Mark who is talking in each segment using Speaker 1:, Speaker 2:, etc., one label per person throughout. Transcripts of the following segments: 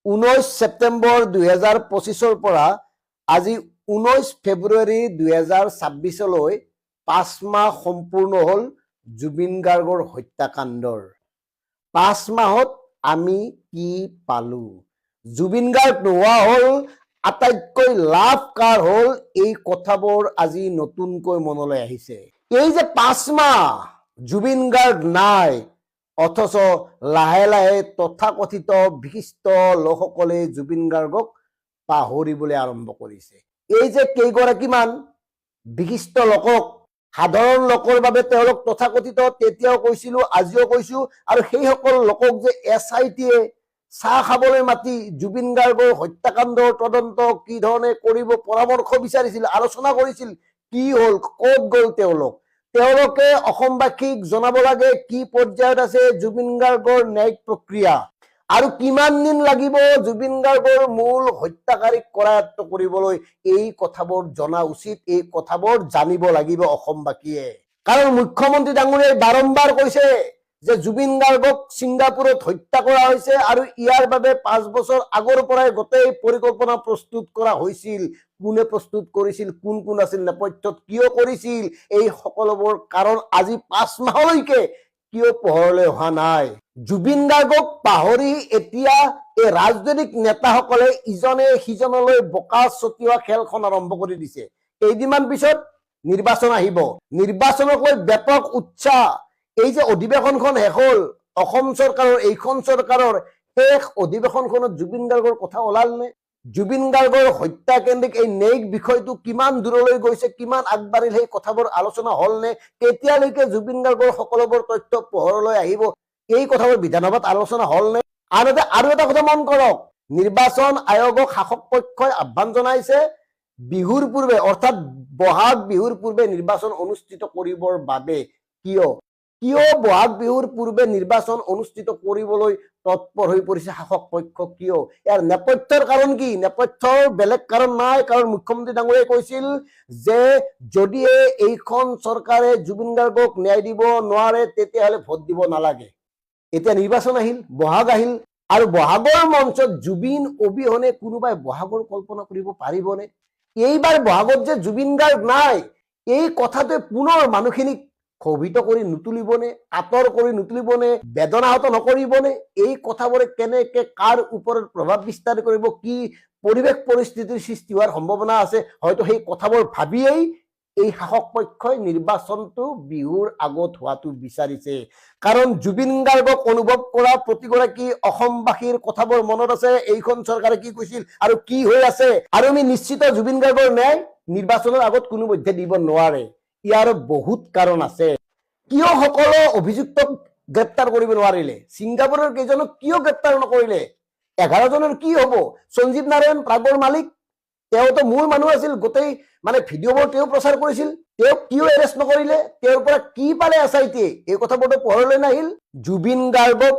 Speaker 1: 19 ছেপ্টেম্বৰ 2025 পৰা আজি 19 ফেব্ৰুৱাৰী 2026লৈ 5 মাহ সম্পূৰ্ণ হ'ল জুবিন গাৰ্গৰ হত্যাকাণ্ডৰ। 5 মাহত আমি কি পালো? জুবিন গাৰ্গ নোহোৱা হ'ল আটাইতকৈ লাভ কাৰ হ'ল? এই কথাবোৰ আজি নতুনকৈ মনলৈ আহিছে। এই যে 5 মাহ জুবিন গাৰ্গ নাই, অথচ লাহে লাহে তথাকথিত বিশিষ্ট লোকসকলে জুবিন গাৰ্গক পাহৰিবলৈ আৰম্ভ কৰিছে। এই যে কেইগৰাকীমান বিশিষ্ট লোকক, সাধাৰণ লোকৰ বাবে তেওঁলোক তথাকথিত, তেতিয়াও কৈছিলো আজিও কৈছো, আৰু সেইসকল লোকক যে SIT-য়ে চাহ খাবলৈ মাতি জুবিন গাৰ্গৰ হত্যাকাণ্ডৰ তদন্ত কি ধৰণে কৰিব পৰামৰ্শ বিচাৰিছিল, আলোচনা কৰিছিল, কি হ'ল, ক'ত গ'ল তেওঁলোকে অসমবাসীক জনাব লাগে কি পৰ্যায়ত আছে জুবিন গাৰ্গৰ ন্যায়িক প্ৰক্ৰিয়া, আৰু কিমান দিন লাগিব জুবিন গাৰ্গৰ মূল হত্যাকাৰীক কৰায়ত্ব কৰিবলৈ। এই কথাবোৰ জনা উচিত, এই কথাবোৰ জানিব লাগিব অসমবাসীয়ে। কাৰণ মুখ্যমন্ত্ৰী ডাঙৰীয়াই বাৰম্বাৰ কৈছে যে জুবিন গাৰ্গক ছিংগাপুৰত হত্যা কৰা হৈছে, আৰু ইয়াৰ বাবে 5 বছৰ আগৰ পৰাই গোটেই পৰিকল্পনা প্ৰস্তুত কৰা হৈছিল। কোনে প্ৰস্তুত কৰিছিল, কোন কোন আছিল নেপথ্যত, কিয় কৰিছিল, এই সকলোবোৰ কাৰণ আজি 5 মাহলৈকে কিয় পোহৰলৈ অহা নাই? জুবিন গাৰ্গক পাহৰি এতিয়া এই ৰাজনৈতিক নেতাসকলে ইজনে সিজনলৈ বোকা ছটিওৱা খেলখন আৰম্ভ কৰি দিছে। কেইদিনমান পিছত নিৰ্বাচন আহিব, নিৰ্বাচনক লৈ ব্যাপক উৎসাহ। এই যে অধিৱেশনখন শেষ হ'ল, অসম চৰকাৰৰ, এইখন চৰকাৰৰ শেষ অধিৱেশনখনত জুবিন গাৰ্গৰ কথা ওলাল নে? জুবিন গাৰ্গৰ হত্যাকেন্দ্ৰিক এই ন্যায়িক বিষয়টো কিমান দূৰলৈ গৈছে, কিমান আগবাঢ়িল, সেই কথাবোৰ আলোচনা হ'ল নে? কেতিয়ালৈকে জুবিন গাৰ্গৰ সকলোবোৰ তথ্য পোহৰলৈ আহিব, এই কথাবোৰ বিধানসভাত আলোচনা হ'ল নে? আনহাতে আৰু এটা কথা মন কৰক, নিৰ্বাচন আয়োগক শাসক পক্ষই আহ্বান জনাইছে বিহুৰ পূৰ্বে, অৰ্থাৎ বহাগ বিহুৰ পূৰ্বে নিৰ্বাচন অনুষ্ঠিত কৰিবৰ বাবে। কিয় বহাগ বিহুৰ পূৰ্বে নিৰ্বাচন অনুষ্ঠিত কৰিবলৈ তৎপৰ হৈ পৰিছে শাসক পক্ষ? কিয়? ইয়াৰ নেপথ্যৰ কাৰণ কি? নেপথ্যৰ বেলেগ কাৰণ নাই। কাৰণ মুখ্যমন্ত্ৰী ডাঙৰীয়াই কৈছিল যে যদিহে এইখন চৰকাৰে জুবিন গাৰ্গক ন্যায় দিব নোৱাৰে তেতিয়াহ'লে ভোট দিব নালাগে। এতিয়া নিৰ্বাচন আহিল, বহাগ আহিল, আৰু বহাগৰ মঞ্চত জুবিন অবিহনে কোনোবাই বহাগৰ কল্পনা কৰিব পাৰিবনে? এইবাৰ বহাগত যে জুবিন গাৰ্গ নাই, এই কথাটোৱে পুনৰ মানুহখিনিক ক্ষোভিত কৰি নুতুলিবনে, আঁতৰ কৰি নুতুলিবনে, বেদনাহত নকৰিবনে? এই কথাবোৰে কেনেকে কাৰ ওপৰত প্ৰভাৱ বিস্তাৰ কৰিব, কি পৰিৱেশ পৰিস্থিতিৰ সৃষ্টি হোৱাৰ সম্ভাৱনা আছে, হয়তো সেই কথাবোৰ ভাবিয়েই এই শাসক পক্ষই নিৰ্বাচনটো বিহুৰ আগত হোৱাটো বিচাৰিছে। কাৰণ জুবিন গাৰ্গক অনুভৱ কৰা প্ৰতিগৰাকী অসমবাসীৰ কথাবোৰ মনত আছে, এইখন চৰকাৰে কি কৈছিল আৰু কি হৈ আছে। আৰু আমি নিশ্চিত জুবিন গাৰ্গৰ ন্যায় নিৰ্বাচনৰ আগত কোনো মধ্যে দিব নোৱাৰে। ইয়াৰ বহুত কাৰণ আছে। কিয় সকলো অভিযুক্তক গ্ৰেপ্তাৰ কৰিব নোৱাৰিলে? ছিংগাপুৰৰ কেইজনক কিয় গ্ৰেপ্তাৰ নকৰিলে? 11 জনৰ কি হ'ব? সঞ্জীৱ নাৰায়ণ প্ৰাগৰ মালিক, তেওঁতো মূল মানুহ আছিল, গোটেই ভিডিঅ'বোৰ তেওঁ প্ৰচাৰ কৰিছিল, তেওঁক কিয় এৰেষ্ট নকৰিলে? তেওঁৰ পৰা কি পালে SIT-য়ে? এই কথাবোৰতো পোহৰলৈ নাহিল। জুবিন গাৰ্গক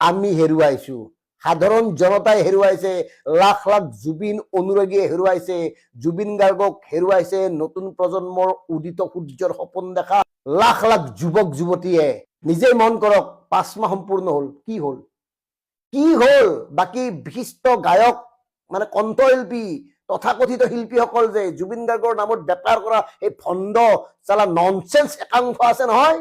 Speaker 1: আমি হেৰুৱাইছো, সাধাৰণ জনতাই হেৰুৱাইছে, লাখ লাখ জুবিন অনুৰাগীয়ে হেৰুৱাইছে, জুবিন গাৰ্গক হেৰুৱাইছে নতুন প্ৰজন্মৰ উদিত সূৰ্যৰ সপোন দেখা লাখ লাখ যুৱক যুৱতীয়ে। নিজেই মন কৰক, 5 মাহ সম্পূৰ্ণ হ'ল, কি হ'ল? বাকী বিশিষ্ট গায়ক, কণ্ঠশিল্পী, তথাকথিত শিল্পীসকল যে জুবিন গাৰ্গৰ নামত বেপাৰ কৰা এই ভণ্ড চালা ননচেন্স একাংশ আছে নহয়,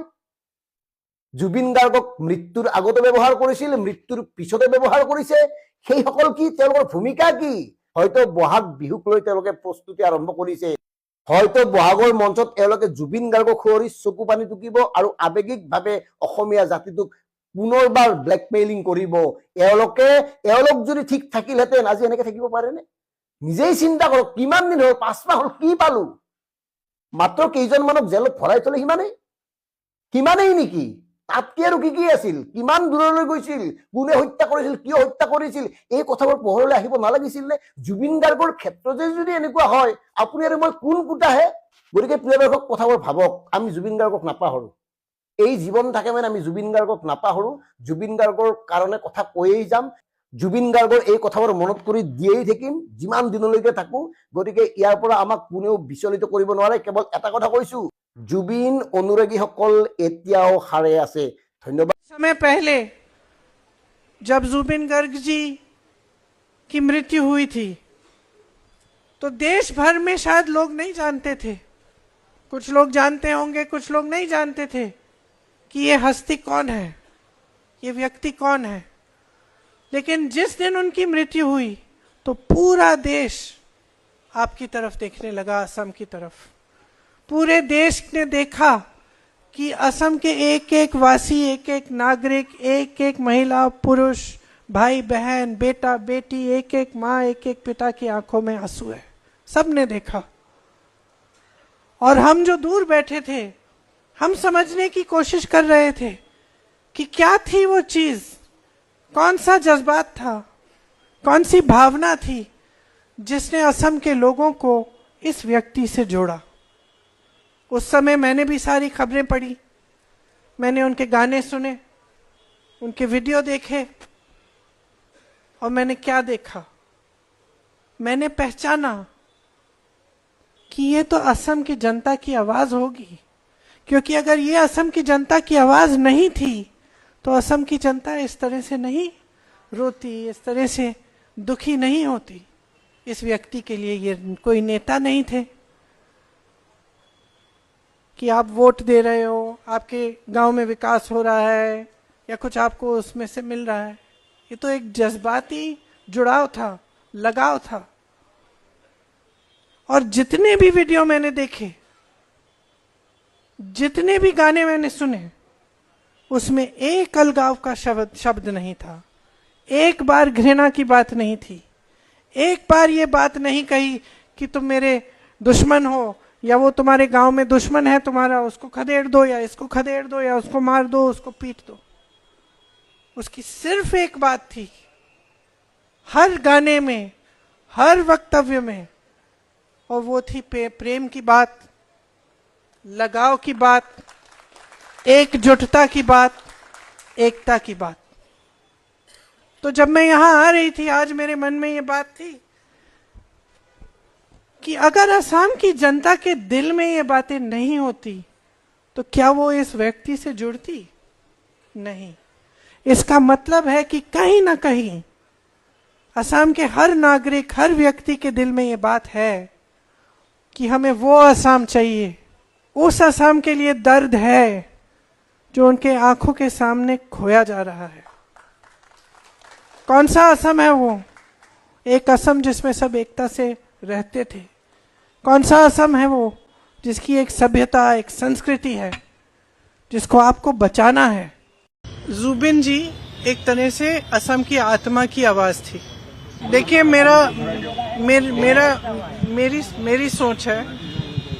Speaker 1: জুবিন গাৰ্গক মৃত্যুৰ আগতে ব্যৱহাৰ কৰিছিল, মৃত্যুৰ পিছতে ব্যৱহাৰ কৰিছে। সেইসকল কি, তেওঁলোকৰ ভূমিকা কি? হয়তো বহাগ বিহুক লৈ তেওঁলোকে প্ৰস্তুতি আৰম্ভ কৰিছে, হয়তো বহাগৰ মঞ্চত এওঁলোকে জুবিন গাৰ্গক সুঁৱৰি চকু পানী টুকিব আৰু আৱেগিকভাৱে অসমীয়া জাতিটোক পুনৰবাৰ ব্লেকমেইলিং কৰিব। এওঁলোক যদি ঠিক থাকিলহেঁতেন আজি এনেকে থাকিব পাৰেনে? নিজেই চিন্তা কৰক, কিমান দিন হ'ল, 5 মাহ হ'ল, কি পালো? মাত্ৰ কেইজনমানক জেলত ভৰাই থলে, সিমানেই নেকি? তাতকে আৰু কি আছিল? কিমান দূৰলৈ গৈছিল? কোনে হত্যা কৰিছিল, কিয় হত্যা কৰিছিল? এই কথাবোৰ পোহৰলৈ আহিব নালাগিছিল নে? জুবিন গাৰ্গৰ ক্ষেত্ৰতে যদি এনেকুৱা হয়, আপুনি আৰু মই কোন কোটাহে? গতিকে প্ৰিয় দৰ্শক, কথাবোৰ ভাবক, আমি জুবিন গাৰ্গক নাপাহৰো। এই জীৱন থাকে আমি জুবিন গাৰ্গক নাপাহৰো। জুবিন গাৰ্গৰ কাৰণে কথা কৈয়েই যাম, জুবিন গাৰ্গৰ এই কথাবোৰ মনত কৰি দিয়েই থাকিম যিমান দিনলৈকে থাকো। গতিকে ইয়াৰ পৰা আমাক কোনেও বিচলিত কৰিব নোৱাৰে। কেৱল এটা কথা কৈছো, জুবিন অনুৰাগীসকল এতিয়াও সাৰে আছে। ধন্যবাদ।
Speaker 2: समय पहले जब जुबिन गर्ग जी की मृत्यु हुई थी तो देश भर में शायद लोग नहीं जानते थे, कुछ लोग जानते होंगे, कुछ लोग नहीं जानते थे कि ये हस्ती कौन है, ये व्यक्ति कौन है। लेकिन जिस दिन उनकी मृत्यु हुई तो पूरा देश आपकी तरफ देखने लगा, असम की तरफ। पूरे देश ने देखा कि असम के एक एक वासी, एक एक नागरिक, एक एक महिला पुरुष, भाई बहन, बेटा बेटी, एक एक माँ, एक एक पिता की आंखों में आंसू है। सबने देखा। और हम जो दूर बैठे थे, हम समझने की कोशिश कर रहे थे कि क्या थी वो चीज, कौन सा जज्बात था, कौन सी भावना थी जिसने असम के लोगों को इस व्यक्ति से जोड़ा। उस समय मैंने भी सारी खबरें पढ़ी, मैंने उनके गाने सुने, उनके वीडियो देखे, और मैंने क्या देखा, मैंने पहचाना कि ये तो असम की जनता की आवाज होगी। क्योंकि अगर ये असम की जनता की आवाज नहीं थी तो असम की जनता इस तरह से नहीं रोती, इस तरह से दुखी नहीं होती। इस व्यक्ति के लिए ये कोई नेता नहीं थे कि आप वोट दे रहे हो, आपके गांव में विकास हो रहा है या कुछ आपको उसमें से मिल रहा है। ये तो एक जज्बाती जुड़ाव था, लगाव था। और जितने भी वीडियो मैंने देखे, जितने भी गाने मैंने सुने, उसमें एक अलगाव का शब्द नहीं था, एक बार घृणा की बात नहीं थी, एक बार ये बात नहीं कही कि तुम मेरे दुश्मन हो या वो तुम्हारे गांव में दुश्मन है तुम्हारा, उसको खदेड़ दो या इसको खदेड़ दो या उसको मार दो, उसको पीट दो। उसकी सिर्फ एक बात थी, हर गाने में, हर वक्तव्य में, और वो थी प्रेम की बात, लगाव की बात, एकजुटता की बात, एकता की बात। तो जब मैं यहां आ रही थी आज, मेरे मन में ये बात थी कि अगर असम की जनता के दिल में ये बातें नहीं होती तो क्या वो इस व्यक्ति से जुड़ती? नहीं। इसका मतलब है कि कहीं ना कहीं असम के हर नागरिक, हर व्यक्ति के दिल में ये बात है कि हमें वो असम चाहिए। उस असम के लिए दर्द है जो उनके आंखों के सामने खोया जा रहा है। कौन सा असम है वो? एक असम जिसमें सब एकता से रहते थे। कौन सा असम है वो? जिसकी एक सभ्यता, एक संस्कृति है, जिसको आपको बचाना है। जुबिन जी एक तरह से असम की आत्मा की आवाज थी। देखिए, मेरी सोच है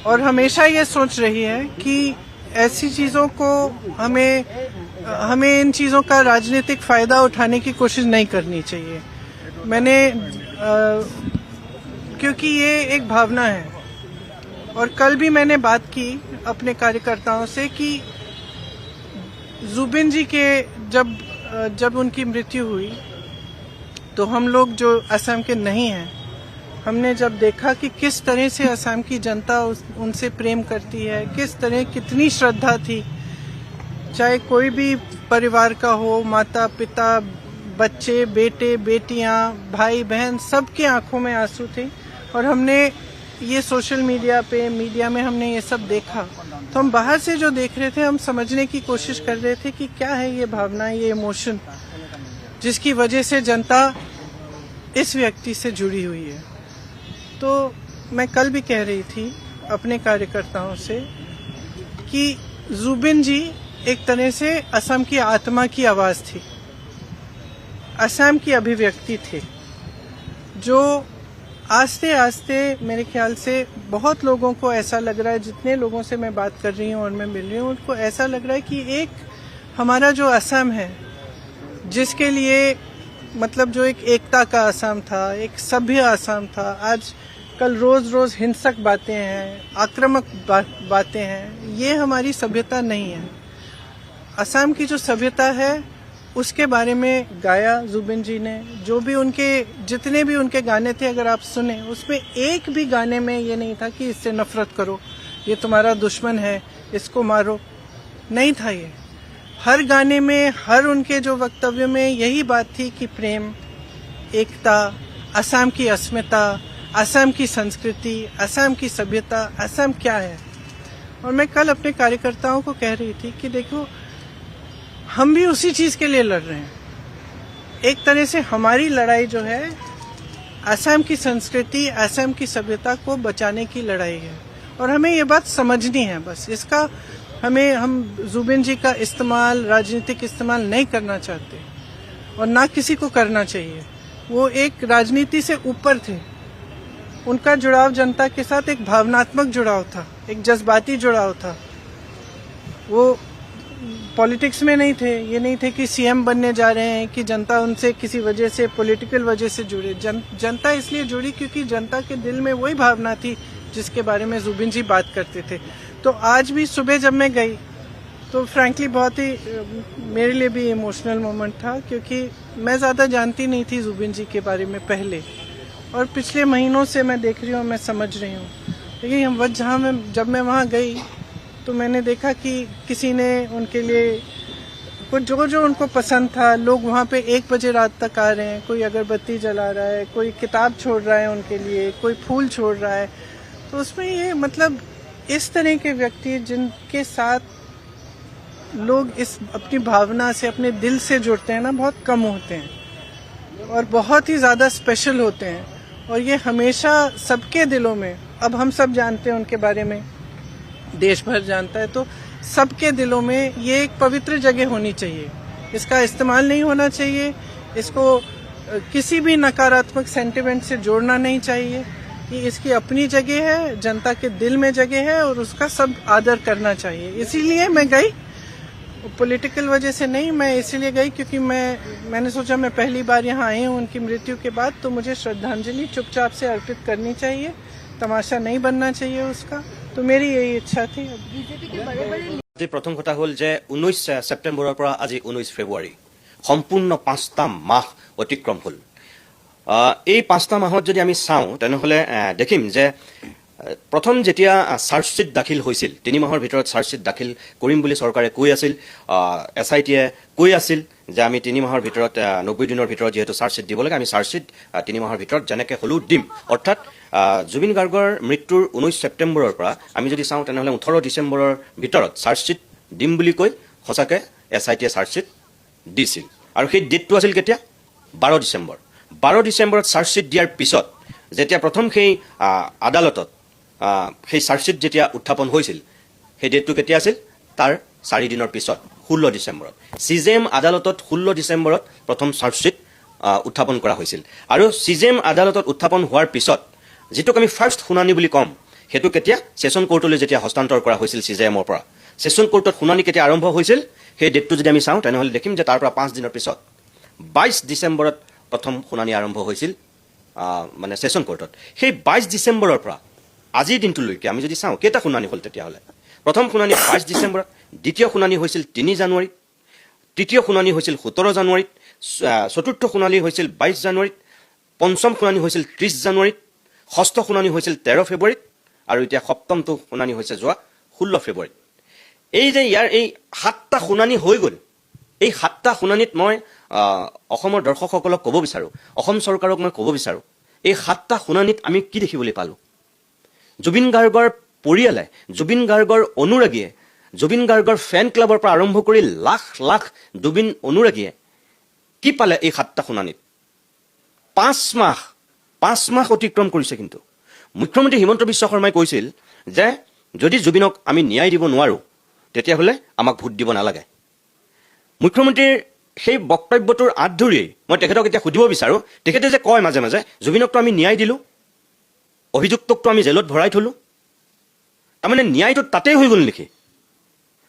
Speaker 2: और हमेशा ये सोच रही है कि ऐसी चीजों को हमें इन चीजों का राजनीतिक फायदा उठाने की कोशिश नहीं करनी चाहिए। क्योंकि ये एक भावना है। और कल भी मैंने बात की अपने कार्यकर्ताओं से कि जुबिन जी के जब उनकी मृत्यु हुई तो हम लोग जो असम के नहीं हैं, हमने जब देखा कि किस तरह से असम की जनता उनसे प्रेम करती है, किस तरह कितनी श्रद्धा थी, चाहे कोई भी परिवार का हो, माता पिता, बच्चे, बेटे बेटियां, भाई बहन, सबके आंखों में आंसू थे। और हमने ये सोशल मीडिया में हमने ये सब देखा, तो हम बाहर से जो देख रहे थे, हम समझने की कोशिश कर रहे थे कि क्या है ये भावना, ये इमोशन जिसकी वजह से जनता इस व्यक्ति से जुड़ी हुई है। तो मैं कल भी कह रही थी अपने कार्यकर्ताओं से कि जुबिन जी एक तरह से असम की आत्मा की आवाज थी, असम की अभिव्यक्ति थे, जो आस्ते आस्ते मेरे ख्याल से बहुत लोगों को ऐसा लग रहा है, जितने लोगों से मैं बात कर रही हूँ और मैं मिल रही हूँ, उनको ऐसा लग रहा है कि एक हमारा जो असम है, जिसके लिए मतलब जो एक एकता का असम था, एक सभ्य असम था, आज कल रोज हिंसक बातें हैं, आक्रामक बातें हैं, ये हमारी सभ्यता नहीं है। असम की जो सभ्यता है उसके बारे में गाया जुबिन जी ने। जो भी जितने भी उनके गाने थे, अगर आप सुने, उसमें एक भी गाने में ये नहीं था कि इससे नफरत करो, ये तुम्हारा दुश्मन है, इसको मारो, नहीं था ये। हर गाने में, हर उनके जो वक्तव्य में यही बात थी कि प्रेम, एकता, असम की अस्मिता, असम की संस्कृति, असम की सभ्यता, असम क्या है। और मैं कल अपने कार्यकर्ताओं को कह रही थी कि देखो, हम भी उसी चीज के लिए लड़ रहे हैं। एक तरह से हमारी लड़ाई जो है असम की संस्कृति, असम की सभ्यता को बचाने की लड़ाई है, और हमें ये बात समझनी है। बस इसका हम जुबिन जी का इस्तेमाल, राजनीतिक इस्तेमाल नहीं करना चाहते, और ना किसी को करना चाहिए। वो एक राजनीति से ऊपर थे। उनका जुड़ाव जनता के साथ एक भावनात्मक जुड़ाव था, एक जज्बाती जुड़ाव था। वो पॉलिटिक्स में नहीं थे। ये नहीं थे कि सीएम बनने जा रहे हैं कि जनता उनसे किसी वजह से, पॉलिटिकल वजह से जुड़े। जनता इसलिए जुड़ी क्योंकि जनता के दिल में वही भावना थी जिसके बारे में जुबिन जी बात करते थे। तो आज भी सुबह जब मैं गई तो फ्रैंकली बहुत ही मेरे लिए भी इमोशनल मोमेंट था, क्योंकि मैं ज़्यादा जानती नहीं थी जुबिन जी के बारे में पहले, और पिछले महीनों से मैं देख रही हूँ, मैं समझ रही हूँ। लेकिन जब मैं वहाँ गई तो मैंने देखा कि किसी ने उनके लिए कुछ जो उनको पसंद था, लोग वहाँ पे 1 बजे रात तक आ रहे हैं। कोई अगरबत्ती जला रहा है, कोई किताब छोड़ रहा है उनके लिए, कोई फूल छोड़ रहा है। तो उसमें ये मतलब इस तरह के व्यक्ति जिनके साथ लोग इस अपनी भावना से, अपने दिल से जुड़ते हैं ना, बहुत कम होते हैं और बहुत ही ज़्यादा स्पेशल होते हैं। और ये हमेशा सबके दिलों में, अब हम सब जानते हैं उनके बारे में, देश भर जानता है, तो सबके दिलों में ये एक पवित्र जगह होनी चाहिए। इसका इस्तेमाल नहीं होना चाहिए, इसको किसी भी नकारात्मक सेंटिमेंट से जोड़ना नहीं चाहिए। कि इसकी अपनी जगह है, जनता के दिल में जगह है, और उसका सब आदर करना चाहिए। इसीलिए मैं गई, पॉलिटिकल वजह से नहीं, मैं इसीलिए गई क्योंकि मैंने सोचा मैं पहली बार यहाँ आई हूँ उनकी मृत्यु के बाद, तो मुझे श्रद्धांजलि चुपचाप से अर्पित करनी चाहिए, तमाशा नहीं बनना चाहिए उसका। तो मेरी यही इच्छा थी।
Speaker 3: আজি প্ৰথম কথা হ'ল যে 19 ছেপ্টেম্বৰৰ পৰা আজি 19 ফেব্ৰুৱাৰী সম্পূৰ্ণ 5টা মাহ অতিক্ৰম হ'ল। এই 5টা মাহত যদি আমি চাওঁ তেনেহ'লে দেখিম যে প্ৰথম যেতিয়া চাৰ্জশ্বিট দাখিল হৈছিল, 3 মাহৰ ভিতৰত চাৰ্জশ্বিট দাখিল কৰিম বুলি চৰকাৰে কৈ আছিল, SITয়ে কৈ আছিল যে আমি 3 মাহৰ ভিতৰত 90 দিনৰ ভিতৰত যিহেতু চাৰ্জশ্বিট দিব লাগে, আমি চাৰ্জশ্বিট 3 মাহৰ ভিতৰত যেনেকৈ হ'লেও দিম। অৰ্থাৎ জুবিন গাৰ্গৰ মৃত্যুৰ 19 ছেপ্টেম্বৰৰ পৰা আমি যদি চাওঁ তেনেহ'লে 18 ডিচেম্বৰৰ ভিতৰত চাৰ্জশ্বিট দিম বুলি কৈ সঁচাকৈ SITয়ে চাৰ্জশ্বিট দিছিল। আৰু সেই ডেটটো আছিল কেতিয়া? 12 ডিচেম্বৰ। 12 ডিচেম্বৰত চাৰ্জশ্বিট দিয়াৰ পিছত যেতিয়া প্ৰথম সেই আদালতত সেই চাৰ্জশ্বিট যেতিয়া উত্থাপন হৈছিল, সেই ডেটটো কেতিয়া আছিল? তাৰ 4 দিনৰ পিছত 16 ডিচেম্বৰত CJM আদালতত 16 ডিচেম্বৰত প্ৰথম চাৰ্জশ্বিট উত্থাপন কৰা হৈছিল। আৰু CJM আদালতত উত্থাপন হোৱাৰ পিছত যিটোক আমি ফাৰ্ষ্ট শুনানি বুলি ক'ম, সেইটো কেতিয়া? ছেছন কোৰ্টলৈ যেতিয়া হস্তান্তৰ কৰা হৈছিল CJMৰ পৰা, ছেছন কোৰ্টত শুনানি কেতিয়া আৰম্ভ হৈছিল সেই ডেটটো যদি আমি চাওঁ তেনেহ'লে দেখিম যে তাৰ পৰা 5 দিনৰ পিছত 22 ডিচেম্বৰত প্ৰথম শুনানি আৰম্ভ হৈছিল মানে ছেছন কোৰ্টত। সেই 22 ডিচেম্বৰৰ পৰা আজিৰ দিনটোলৈকে আমি যদি চাওঁ কেইটা শুনানি হ'ল তেতিয়াহ'লে, প্ৰথম শুনানি 22 ডিচেম্বৰত, দ্বিতীয় শুনানি হৈছিল 3 জানুৱাৰীত, তৃতীয় শুনানি হৈছিল 17 জানুৱাৰীত, চতুৰ্থ শুনানি হৈছিল 22 জানুৱাৰীত, পঞ্চম শুনানি হৈছিল 30 জানুৱাৰীত, ষষ্ঠ শুনানি হৈছিল 13 ফেব্ৰুৱাৰীত, আৰু এতিয়া সপ্তমটো শুনানি হৈছে যোৱা 16 ফেব্ৰুৱাৰীত। এই যে ইয়াৰ এই 7টা শুনানি হৈ গ'ল, এই 7টা শুনানিত মই অসমৰ দৰ্শকসকলক ক'ব বিচাৰোঁ, অসম চৰকাৰক মই ক'ব বিচাৰোঁ, এই 7টা শুনানিত আমি কি দেখিবলৈ পালোঁ? জুবিন গাৰ্গৰ পৰিয়ালে, জুবিন গাৰ্গৰ অনুৰাগীয়ে, জুবিন গাৰ্গৰ ফেন ক্লাবৰ পৰা আৰম্ভ কৰি লাখ লাখ জুবিন অনুৰাগীয়ে কি পালে এই 7টা শুনানিত? 5 মাহ অতিক্ৰম কৰিছে। কিন্তু মুখ্যমন্ত্ৰী হিমন্ত বিশ্ব শৰ্মাই কৈছিল যে যদি জুবিনক আমি ন্যায় দিব নোৱাৰোঁ তেতিয়াহ'লে আমাক ভোট দিব নালাগে। মুখ্যমন্ত্ৰীৰ সেই বক্তব্যটোৰ আঁত ধৰিয়েই মই তেখেতক এতিয়া সুধিব বিচাৰোঁ, তেখেতে যে কয় মাজে মাজে জুবিনকতো আমি ন্যায় দিলোঁ, অভিযুক্তকতো আমি জেলত ভৰাই থলোঁ, তাৰমানে ন্যায়টো তাতেই হৈ গ'ল নেকি?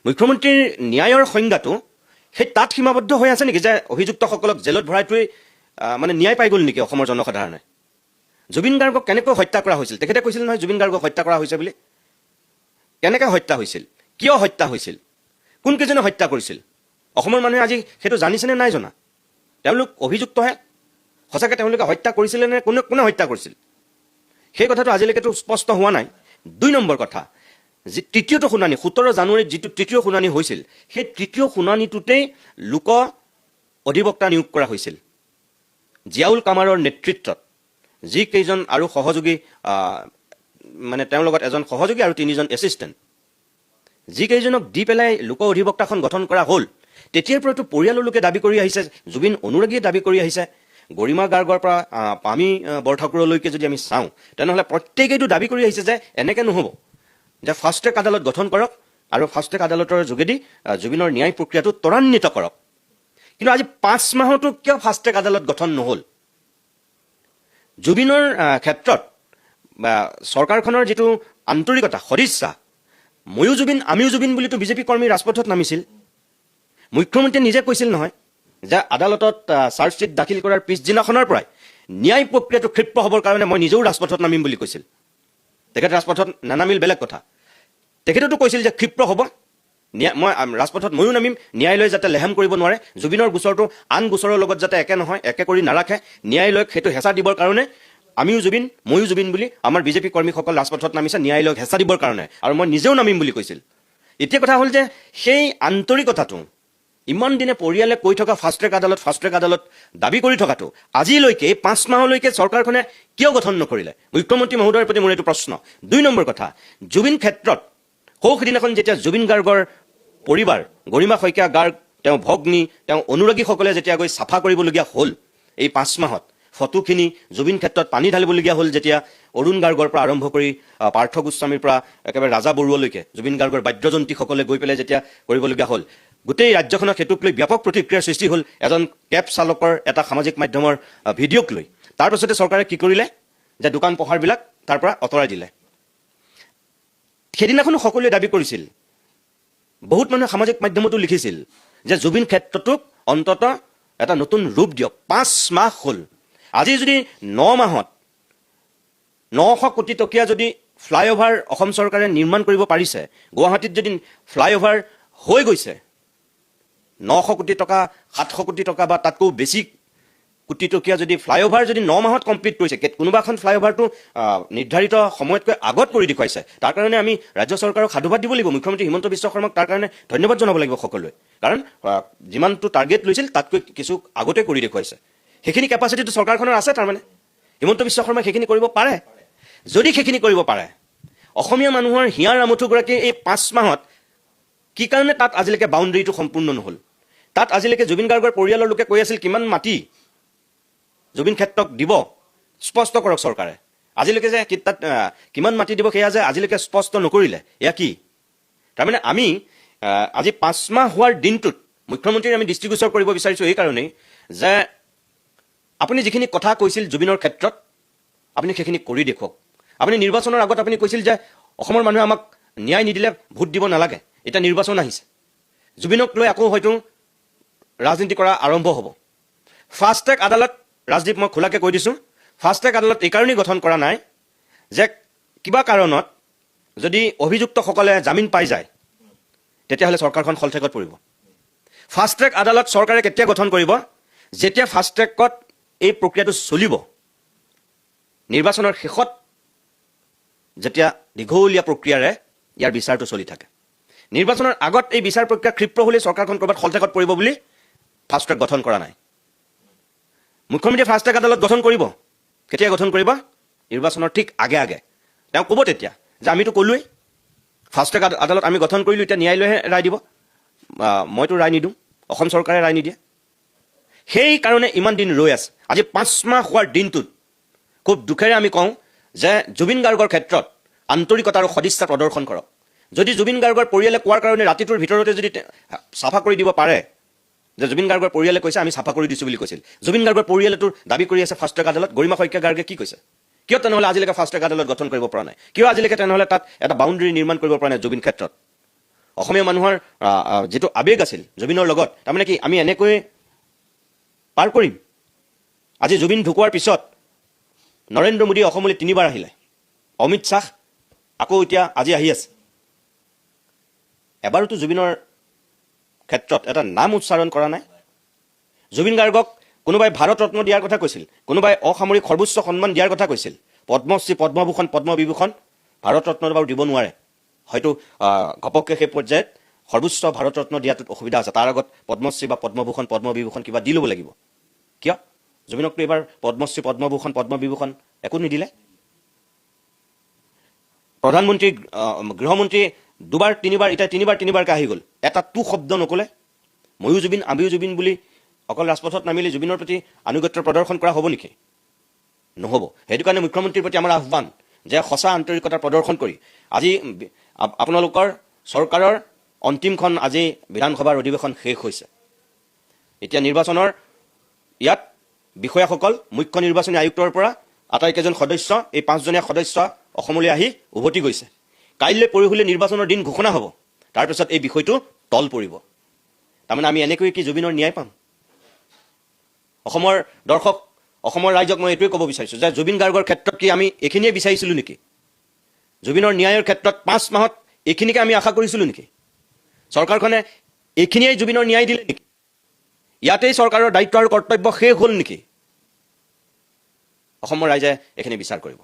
Speaker 3: মুখ্যমন্ত্ৰীৰ ন্যায়ৰ সংজ্ঞাটো সেই তাত সীমাবদ্ধ হৈ আছে নেকি যে অভিযুক্তসকলক জেলত ভৰাই থৈ মানে ন্যায় পাই গ'ল নেকি অসমৰ জনসাধাৰণে? জুবিন গাৰ্গক কেনেকৈ হত্যা কৰা হৈছিল? তেখেতে কৈছিল নহয় জুবিন গাৰ্গক হত্যা কৰা হৈছে বুলি। কেনেকৈ হত্যা হৈছিল? কিয় হত্যা হৈছিল? কোনকেইজনে হত্যা কৰিছিল? অসমৰ মানুহে আজি সেইটো জানিছেনে নাই জনা? তেওঁলোক অভিযুক্তহে, সঁচাকৈ তেওঁলোকে হত্যা কৰিছিলে নে কোনে হত্যা কৰিছিল সেই কথাটো আজিলৈকেতো স্পষ্ট হোৱা নাই। 2 নম্বৰ কথা, যি তৃতীয়টো শুনানি 17 জানুৱাৰীত যিটো তৃতীয় শুনানি হৈছিল, সেই তৃতীয় শুনানিটোতেই লোক অধিবক্তা নিয়োগ কৰা হৈছিল জিয়াউল কামাৰৰ নেতৃত্বত। যিকেইজন আৰু সহযোগী মানে তেওঁৰ লগত এজন সহযোগী আৰু 3জন এছিষ্টেণ্ট যিকেইজনক দি পেলাই লোক অধিবক্তাখন গঠন কৰা হ'ল তেতিয়াৰ পৰাতো পৰিয়ালৰ লোকে দাবী কৰি আহিছে, জুবিন অনুৰাগীয়ে দাবী কৰি আহিছে, গৰিমা গাৰ্গৰ পৰা পামী বৰঠাকুৰলৈকে যদি আমি চাওঁ তেনেহ'লে প্ৰত্যেকেইটো দাবী কৰি আহিছে যে এনেকৈ নহ'ব, যে ফাষ্ট ট্ৰেক আদালত গঠন কৰক আৰু ফাষ্ট ট্ৰেক আদালতৰ যোগেদি জুবিনৰ ন্যায় প্ৰক্ৰিয়াটো ত্বৰান্বিত কৰক। কিন্তু আজি 5 মাহতো কিয় ফাষ্ট ট্ৰেক আদালত গঠন নহ'ল? জুবিনৰ ক্ষেত্ৰত চৰকাৰখনৰ যিটো আন্তৰিকতা, সদিচ্ছা, ময়ো জুবিন আমিও জুবিন বুলিতো বিজেপি কৰ্মী ৰাজপথত নামিছিল। মুখ্যমন্ত্ৰীয়ে নিজে কৈছিল নহয় যে আদালতত চাৰ্জশ্বীট দাখিল কৰাৰ পিছদিনাখনৰ পৰাই ন্যায় প্ৰক্ৰিয়াটো ক্ষিপ্ৰ হ'বৰ কাৰণে মই নিজেও ৰাজপথত নামিম বুলি কৈছিল। তেখেত ৰাজপথত নানামিল বেলেগ কথা, তেখেতেতো কৈছিল যে ক্ষিপ্ৰ হ'ব, মই ৰাজপথত ময়ো নামিম, ন্যায়ালয়ে যাতে লেহেম কৰিব নোৱাৰে, জুবিনৰ গোচৰটো আন গোচৰৰ লগত যাতে একে নহয়, একে কৰি নাৰাখে, ন্যায়ালয়ক সেইটো হেঁচা দিবৰ কাৰণে আমিও জুবিন ময়ো জুবিন বুলি আমাৰ বিজেপি কৰ্মীসকল ৰাজপথত নামিছে ন্যায়ালয়ক হেঁচা দিবৰ কাৰণে, আৰু মই নিজেও নামিম বুলি কৈছিল। এতিয়া কথা হ'ল যে সেই আন্তৰিকতাটো ইমান দিনে পৰিয়ালে কৈ থকা ফাষ্ট ট্ৰেক আদালত দাবী কৰি থকাটো আজিলৈকে 5 মাহলৈকে চৰকাৰখনে কিয় গঠন নকৰিলে? মুখ্যমন্ত্ৰী মহোদয়ৰ প্ৰতি মোৰ এইটো প্ৰশ্ন। 2 নম্বৰ কথা, জুবিন ক্ষেত্ৰত সৌসিদিনাখন যেতিয়া জুবিন গাৰ্গৰ পৰিবাৰ, গৰিমা শইকীয়া গাৰ্গ, তেওঁ ভগ্নী, তেওঁ অনুৰাগীসকলে যেতিয়া গৈ চাফা কৰিবলগীয়া হ'ল এই 5 মাহত, ফটোখিনি জুবিন ক্ষেত্ৰত পানী ঢালিবলগীয়া হ'ল, যেতিয়া অৰুণ গাৰ্গৰ পৰা আৰম্ভ কৰি পাৰ্থ গোস্বামীৰ পৰা একেবাৰে ৰাজা বৰুৱালৈকে জুবিন গাৰ্গৰ বাদ্যযন্ত্ৰীসকলে গৈ পেলাই যেতিয়া কৰিবলগীয়া হ'ল, গোটেই ৰাজ্যখনত সেইটোক লৈ ব্যাপক প্ৰতিক্ৰিয়াৰ সৃষ্টি হ'ল। এজন কেব চালকৰ এটা সামাজিক মাধ্যমৰ ভিডিঅ'ক লৈ তাৰপাছতে চৰকাৰে কি কৰিলে যে দোকান পোহাৰবিলাক তাৰ পৰা আঁতৰাই দিলে। সেইদিনাখনো সকলোৱে দাবী কৰিছিল, বহুত মানুহে সামাজিক মাধ্যমতো লিখিছিল যে জুবিন ক্ষেত্ৰটোক অন্তত এটা নতুন ৰূপ দিয়ক। 5 মাহ হ'ল, আজি যদি 9 মাহত 900 কোটি টকীয়া যদি ফ্লাইঅভাৰ অসম চৰকাৰে নিৰ্মাণ কৰিব পাৰিছে, গুৱাহাটীত যদি ফ্লাইঅভাৰ হৈ গৈছে 900 কোটি টকা, 700 কোটি টকা বা তাতকৈ বেছি কোটি টকীয়া যদি ফ্লাইঅভাৰ যদি 9 মাহত কমপ্লিট কৰিছে, কোনোবা এখন ফ্লাইঅভাৰটো নিৰ্ধাৰিত সময়তকৈ আগত কৰি দেখুৱাইছে, তাৰ কাৰণে আমি ৰাজ্য চৰকাৰক সাধুবাদ দিব লাগিব, মুখ্যমন্ত্ৰী হিমন্ত বিশ্ব শৰ্মাক তাৰ কাৰণে ধন্যবাদ জনাব লাগিব সকলোৱে, কাৰণ যিমানটো টাৰ্গেট লৈছিল তাতকৈ কিছু আগতে কৰি দেখুৱাইছে। সেইখিনি কেপাচিটিটো চৰকাৰখনৰ আছে, তাৰমানে হিমন্ত বিশ্ব শৰ্মাই সেইখিনি কৰিব পাৰে। যদি সেইখিনি কৰিব পাৰে, অসমীয়া মানুহৰ হিয়াৰ আমঠুগৰাকী এই 5 মাহত কি কাৰণে তাত আজিলৈকে বাউণ্ডেৰীটো সম্পূৰ্ণ নহ'ল? তাত আজিলৈকে জুবিন গাৰ্গৰ পৰিয়ালৰ লোকে কৈ আছিল কিমান মাটি জুবিন ক্ষেত্ৰক দিব, স্পষ্ট কৰক চৰকাৰে। আজিলৈকে যে তাত কিমান মাটি দিব সেয়া যে আজিলৈকে স্পষ্ট নকৰিলে, এয়া কি? তাৰমানে আমি আজি 5 মাহ হোৱাৰ দিনটোত মুখ্যমন্ত্ৰীৰ আমি দৃষ্টিগোচৰ কৰিব বিচাৰিছোঁ এইকাৰণেই যে আপুনি যিখিনি কথা কৈছিল জুবিনৰ ক্ষেত্ৰত আপুনি সেইখিনি কৰি দেখুৱাওক। আপুনি নিৰ্বাচনৰ আগত আপুনি কৈছিল যে অসমৰ মানুহে আমাক ন্যায় নিদিলে ভোট দিব নালাগে, এতিয়া নিৰ্বাচন আহিছে, জুবিনক লৈ আকৌ হয়তো ৰাজনীতি কৰা আৰম্ভ হ'ব। ফাষ্ট ট্ৰেক আদালত, ৰাজদীপ মই খোলাকৈ কৈ দিছোঁ, ফাষ্ট ট্ৰেক আদালত এইকাৰণেই গঠন কৰা নাই যে কিবা কাৰণত যদি অভিযুক্তসকলে জামিন পাই যায় তেতিয়াহ'লে চৰকাৰখন শলঠেকত পৰিব। ফাষ্ট ট্ৰেক আদালত চৰকাৰে কেতিয়া গঠন কৰিব? যেতিয়া ফাষ্ট ট্ৰেকত এই প্ৰক্ৰিয়াটো চলিব, নিৰ্বাচনৰ শেষত যেতিয়া দীঘলীয়া প্ৰক্ৰিয়াৰে ইয়াৰ বিচাৰটো চলি থাকে। নিৰ্বাচনৰ আগত এই বিচাৰ প্ৰক্ৰিয়া ক্ষিপ্ৰ হ'লে চৰকাৰখন ক'ৰবাত শলঠেকত পৰিব বুলি ফাষ্ট ট্ৰেক গঠন কৰা নাই। মুখ্যমন্ত্ৰীয়ে ফাষ্ট ট্ৰেক আদালত গঠন কৰিব, কেতিয়া গঠন কৰিব? নিৰ্বাচনৰ ঠিক আগে আগে। তেওঁ ক'ব তেতিয়া যে আমিতো ক'লোৱেই ফাষ্ট ট্ৰেক আদালত আমি গঠন কৰিলোঁ, এতিয়া ন্যায়ালয়ে ৰায় দিব, মইতো ৰায় নিদিওঁ, অসম চৰকাৰে ৰায় নিদিয়ে। সেইকাৰণে ইমান দিন ৰৈ আছে। আজি 5 মাহ হোৱাৰ দিনটোত খুব দুখেৰে আমি কওঁ যে জুবিন গাৰ্গৰ ক্ষেত্ৰত আন্তৰিকতা আৰু সদিচ্ছা প্ৰদৰ্শন কৰক। যদি জুবিন গাৰ্গৰ পৰিয়ালে কোৱাৰ কাৰণে ৰাতিটোৰ ভিতৰতে যদি চাফা কৰি দিব পাৰে, যে জুবিন গাৰ্গৰ পৰিয়ালে কৈছে আমি চাফা কৰি দিছোঁ বুলি কৈছিল, জুবিন গাৰ্গৰ পৰিয়ালেতো দাবী কৰি আছে ফাষ্ট ট্ৰেক আদালত, গৰিমা শইকীয়া গাৰ্গে কি কৈছে? কিয় তেনেহ'লে আজিলৈকে ফাষ্ট ট্ৰেক আদালত গঠন কৰিব পৰা নাই? কিয় আজিলৈকে তেনেহ'লে তাত এটা বাউণ্ডেৰী নিৰ্মাণ কৰিব পৰা নাই জুবিন ক্ষেত্ৰত? অসমীয়া মানুহৰ যিটো আৱেগ আছিল জুবিনৰ লগত, তাৰমানে কি আমি এনেকৈ পাৰ কৰিম? আজি জুবিন ঢুকোৱাৰ পিছত নৰেন্দ্ৰ মোদী অসমলৈ 3 বাৰ আহিলে, অমিত শ্বাহ আকৌ এতিয়া আজি আহি আছে, এবাৰোতো জুবিনৰ ক্ষেত্ৰত এটা নাম উচ্চাৰণ কৰা নাই। জুবিন গাৰ্গক কোনোবাই ভাৰত ৰত্ন দিয়াৰ কথা কৈছিল, কোনোবাই অসামৰিক সৰ্বোচ্চ সন্মান দিয়াৰ কথা কৈছিল, পদ্মশ্ৰী, পদ্মভূষণ, পদ্মবিভূষণ। ভাৰত ৰত্ন বাৰু দিব নোৱাৰে, হয়তো ঘপককৈ সেই পৰ্যায়ত সৰ্বোচ্চ ভাৰত ৰত্ন দিয়াটোত অসুবিধা আছে, তাৰ আগত পদ্মশ্ৰী বা পদ্মভূষণ, পদ্মবিভূষণ কিবা দি ল'ব লাগিব। কিয়? জুবিনকতো এইবাৰ পদ্মশ্ৰী, পদ্মভূষণ, পদ্মবিভূষণ একো নিদিলে। প্ৰধানমন্ত্ৰী গৃহমন্ত্ৰী দুবাৰ তিনিবাৰকৈ আহি গ'ল, এটা টু শব্দ নক'লে। ময়ো জুবিন আমিও জুবিন বুলি অকল ৰাজপথত নামিলে জুবিনৰ প্ৰতি আনুগত্য প্ৰদৰ্শন কৰা হ'ব নেকি? নহ'ব। সেইটো কাৰণে মুখ্যমন্ত্ৰীৰ প্ৰতি আমাৰ আহ্বান যে সঁচা আন্তৰিকতা প্ৰদৰ্শন কৰি আজি আপোনালোকৰ চৰকাৰৰ অন্তিমখন আজি বিধানসভাৰ অধিৱেশন শেষ হৈছে। এতিয়া নিৰ্বাচনৰ ইয়াত বিষয়াসকল মুখ্য নিৰ্বাচনী আয়ুক্তৰ পৰা আটাইকেইজন সদস্য, এই 5জনীয়া সদস্য অসমলৈ আহি উভতি গৈছে। কাইলৈ পৰহিলৈ নিৰ্বাচনৰ দিন ঘোষণা হ'ব, তাৰপিছত এই বিষয়টো তল পৰিব। তাৰমানে আমি এনেকৈ কি জুবিনৰ ন্যায় পাম? অসমৰ দৰ্শক, অসমৰ ৰাইজক মই এইটোৱে ক'ব বিচাৰিছোঁ যে জুবিন গাৰ্গৰ ক্ষেত্ৰত কি আমি এইখিনিয়ে বিচাৰিছিলোঁ নেকি? জুবিনৰ ন্যায়ৰ ক্ষেত্ৰত 5 মাহত এইখিনিকে আমি আশা কৰিছিলোঁ নেকি? চৰকাৰখনে এইখিনিয়েই জুবিনৰ ন্যায় দিলে নেকি? ইয়াতেই চৰকাৰৰ দায়িত্ব আৰু কৰ্তব্য শেষ হ'ল নেকি? অসমৰ ৰাইজে এইখিনি বিচাৰ কৰিব।